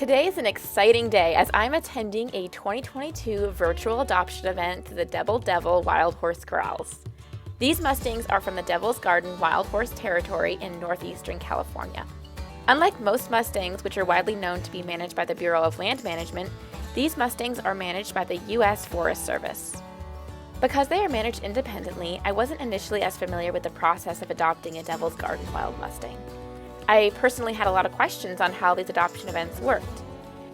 Today is an exciting day as I'm attending a 2022 virtual adoption event to the Devil Wild Horse Corrals. These Mustangs are from the Devil's Garden Wild Horse Territory in northeastern California. Unlike most Mustangs, which are widely known to be managed by the Bureau of Land Management, these Mustangs are managed by the U.S. Forest Service. Because they are managed independently, I wasn't initially as familiar with the process of adopting a Devil's Garden Wild Mustang. I personally had a lot of questions on how these adoption events worked.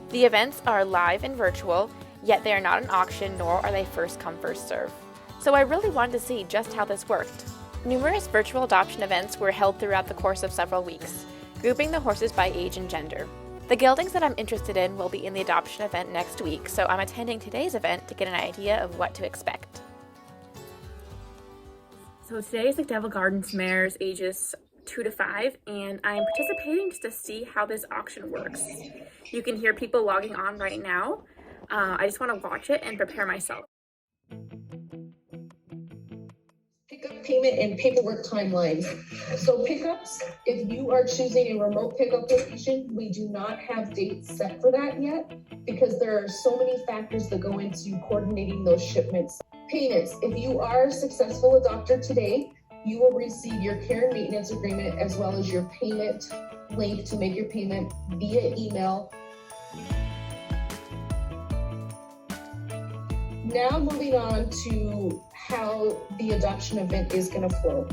The events are live and virtual, yet they are not an auction nor are they first come first serve. So I really wanted to see just how this worked. Numerous virtual adoption events were held throughout the course of several weeks, grouping the horses by age and gender. The geldings that I'm interested in will be in the adoption event next week, so I'm attending today's event to get an idea of what to expect. So today is the Devil Gardens mares ages 2 to 5, and I'm participating just to see how this auction works. You can hear people logging on right now. I just want to watch it and prepare myself. Pickup payment and paperwork timelines. So pickups, if you are choosing a remote pickup location, we do not have dates set for that yet because there are so many factors that go into coordinating those shipments. Payments, if you are a successful adopter today, you will receive your care and maintenance agreement as well as your payment link to make your payment via email. Now moving on to how the adoption event is going to flow.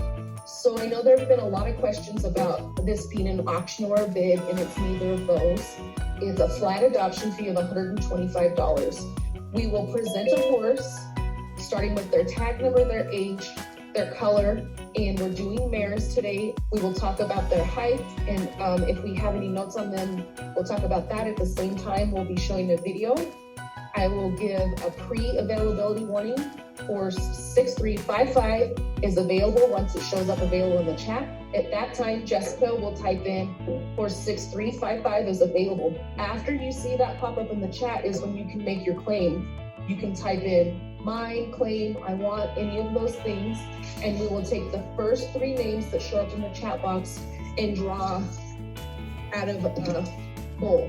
So I know there have been a lot of questions about this being an auction or a bid, and it's neither of those. It's a flat adoption fee of $125. We will present a horse, starting with their tag number, their age, their color, and we're doing mares today. We will talk about their height, and if we have any notes on them, we'll talk about that at the same time. We'll be showing a video. I will give a pre-availability warning. Horse 6355 is available once it shows up available in the chat. At that time, Jessica will type in horse 6355 is available. After you see that pop up in the chat is when you can make your claim. You can type in mine, claim, I want, any of those things, and we will take the first 3 names that show up in the chat box and draw out of a bowl.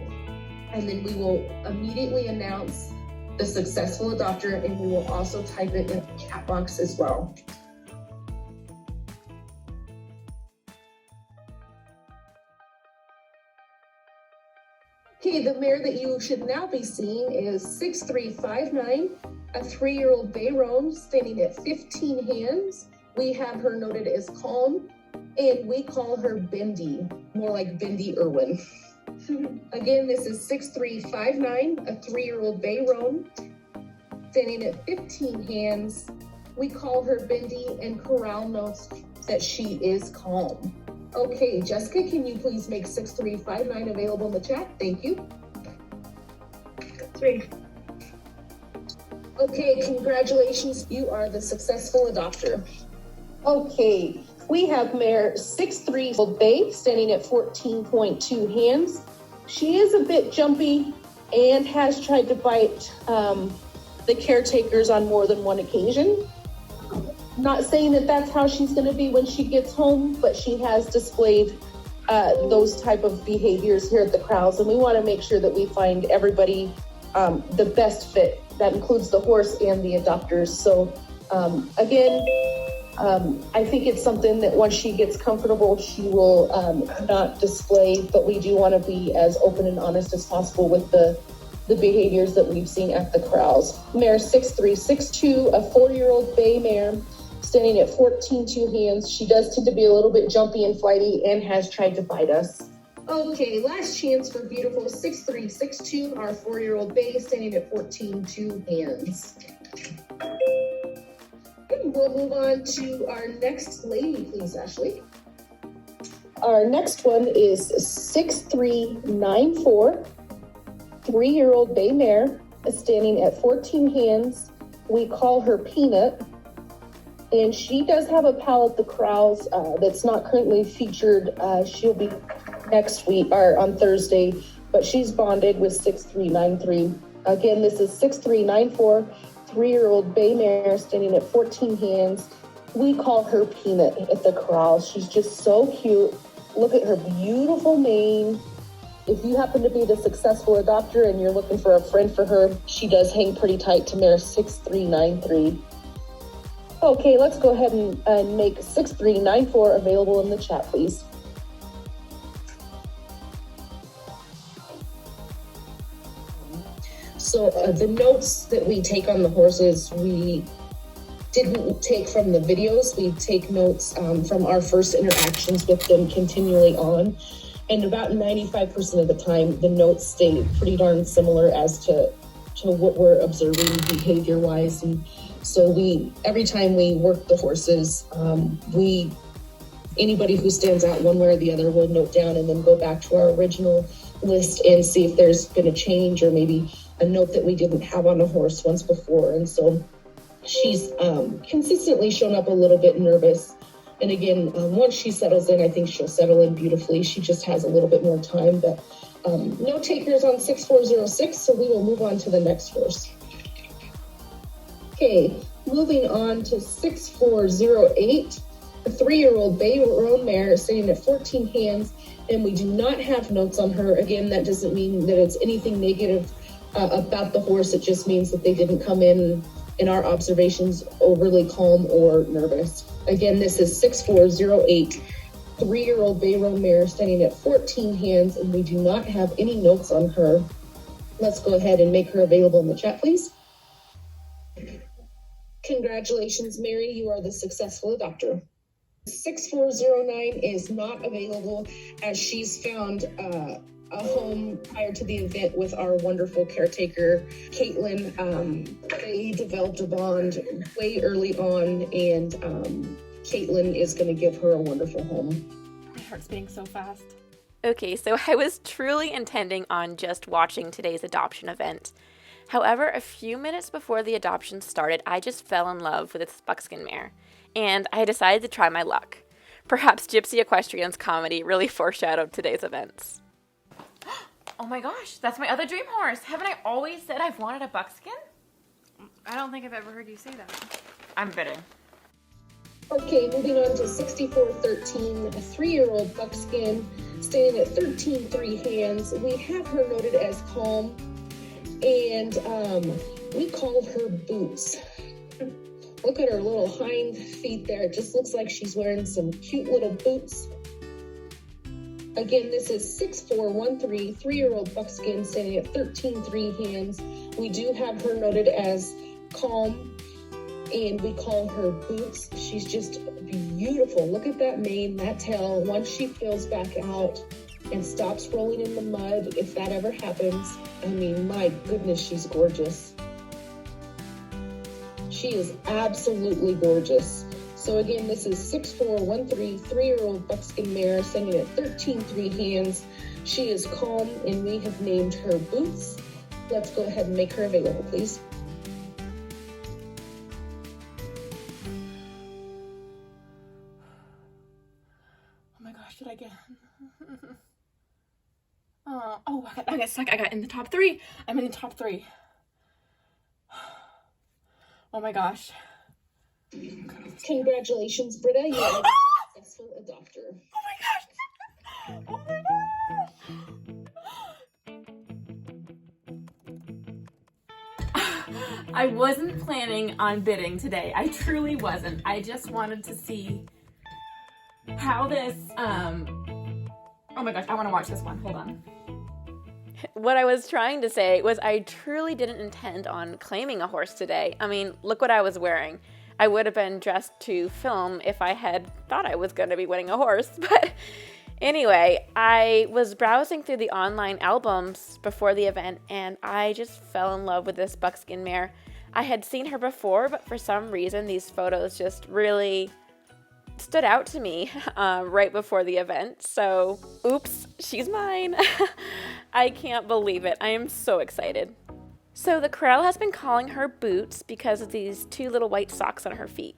And then we will immediately announce the successful adopter, and we will also type it in the chat box as well. Okay, the mare that you should now be seeing is 6359, a 3-year-old bay roan standing at 15 hands. We have her noted as calm, and we call her Bindi, more like Bindi Irwin. Again, this is 6359, a 3-year-old bay roan standing at 15 hands. We call her Bindi, and Corral notes that she is calm. Okay, Jessica, can you please make 6359 available in the chat? Thank you. 3. Okay, congratulations. You are the successful adopter. Okay, we have mare 63 bay standing at 14.2 hands. She is a bit jumpy and has tried to bite the caretakers on more than one occasion. Not saying that that's how she's going to be when she gets home, but she has displayed those type of behaviors here at the corrals, and we want to make sure that we find everybody the best fit. That includes the horse and the adopters. So again, I think it's something that once she gets comfortable, she will not display, but we do want to be as open and honest as possible with the behaviors that we've seen at the corrals. Mare 6362, a 4-year-old bay mare standing at 14.2 hands. She does tend to be a little bit jumpy and flighty and has tried to bite us. Okay, last chance for beautiful 6362, our 4-year-old bay standing at 14.2 hands. We'll move on to our next lady, please, Ashley. Our next one is 6394, 3-year-old bay mare, standing at 14 hands. We call her Peanut, and she does have a pal at the corrals that's not currently featured. She'll be next week or on Thursday, but she's bonded with 6393. Again, this is 6394. 3-year-old bay mare standing at 14 hands. We call her Peanut at the corral. She's just so cute. Look at her beautiful mane. If you happen to be the successful adopter and you're looking for a friend for her, she does hang pretty tight to mare 6393. Okay, let's go ahead and make 6394 available in the chat, please. So the notes that we take on the horses, we didn't take from the videos. We take notes from our first interactions with them continually on. And about 95% of the time, the notes stay pretty darn similar as to what we're observing behavior-wise. And so every time we work the horses, anybody who stands out one way or the other will note down and then go back to our original list and see if there's been a change or maybe a note that we didn't have on a horse once before. And so she's consistently shown up a little bit nervous. And again, once she settles in, I think she'll settle in beautifully. She just has a little bit more time, but no takers on 6406, so we will move on to the next horse. Okay, moving on to 6408, a 3-year-old bay roan mare sitting at 14 hands, and we do not have notes on her. Again, that doesn't mean that it's anything negative about the horse. It just means that they didn't come in our observations overly calm or nervous. Again, this is 6408, 3-year-old bay roan mare standing at 14 hands, and we do not have any notes on her. Let's go ahead and make her available in the chat, please. Congratulations, Mary, you are the successful adopter. 6409 is not available as she's found a home prior to the event with our wonderful caretaker, Caitlin. They developed a bond way early on, and Caitlin is going to give her a wonderful home. My heart's beating so fast. Okay, so I was truly intending on just watching today's adoption event. However, a few minutes before the adoption started, I just fell in love with this buckskin mare, and I decided to try my luck. Perhaps Gypsy Equestrian's comedy really foreshadowed today's events. Oh my gosh, that's my other dream horse. Haven't I always said I've wanted a buckskin? I don't think I've ever heard you say that. I'm bidding. Okay, moving on to 6413, a 3-year-old buckskin standing at 13.3 hands. We have her noted as calm, and we call her Boots. Look at her little hind feet there. It just looks like she's wearing some cute little boots. Again, this is 6413, 3-year-old buckskin standing at 13.3 hands. We do have her noted as calm, and we call her Boots. She's just beautiful. Look at that mane, that tail. Once she fills back out and stops rolling in the mud, if that ever happens, I mean, my goodness, she's gorgeous. She is absolutely gorgeous. So again, this is 6413, 3-year-old buckskin mare standing at 13.3 hands. She is calm, and we have named her Boots. Let's go ahead and make her available, please. Oh my gosh, did I get... I got in the top 3. I'm in the top 3. Oh my gosh. Congratulations, Britta. You are a successful adopter. Oh my gosh. I wasn't planning on bidding today. I truly wasn't. I just wanted to see how this, oh my gosh, I want to watch this one. Hold on. What I was trying to say was I truly didn't intend on claiming a horse today. I mean, look what I was wearing. I would have been dressed to film if I had thought I was going to be winning a horse. But anyway, I was browsing through the online albums before the event, and I just fell in love with this buckskin mare. I had seen her before, but for some reason, these photos just really stood out to me right before the event. So, oops, she's mine. I can't believe it. I am so excited. So the corral has been calling her Boots because of these 2 little white socks on her feet.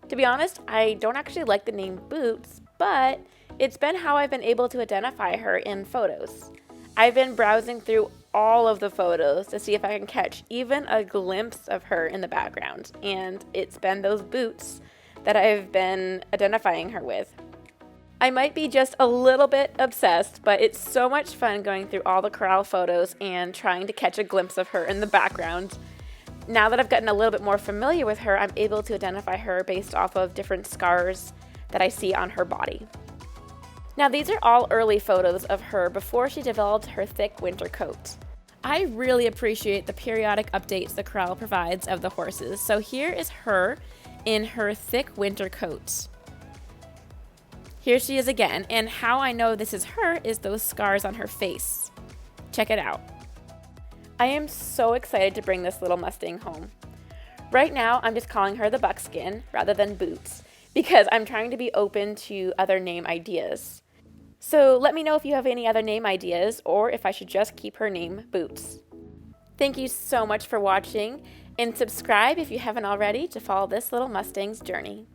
To be honest, I don't actually like the name Boots, but it's been how I've been able to identify her in photos. I've been browsing through all of the photos to see if I can catch even a glimpse of her in the background, and it's been those boots that I've been identifying her with. I might be just a little bit obsessed, but it's so much fun going through all the corral photos and trying to catch a glimpse of her in the background. Now that I've gotten a little bit more familiar with her, I'm able to identify her based off of different scars that I see on her body. Now these are all early photos of her before she developed her thick winter coat. I really appreciate the periodic updates the corral provides of the horses. So here is her in her thick winter coat. Here she is again, and how I know this is her is those scars on her face. Check it out. I am so excited to bring this little Mustang home. Right now, I'm just calling her the Buckskin rather than Boots because I'm trying to be open to other name ideas. So let me know if you have any other name ideas or if I should just keep her name Boots. Thank you so much for watching, and subscribe if you haven't already to follow this little Mustang's journey.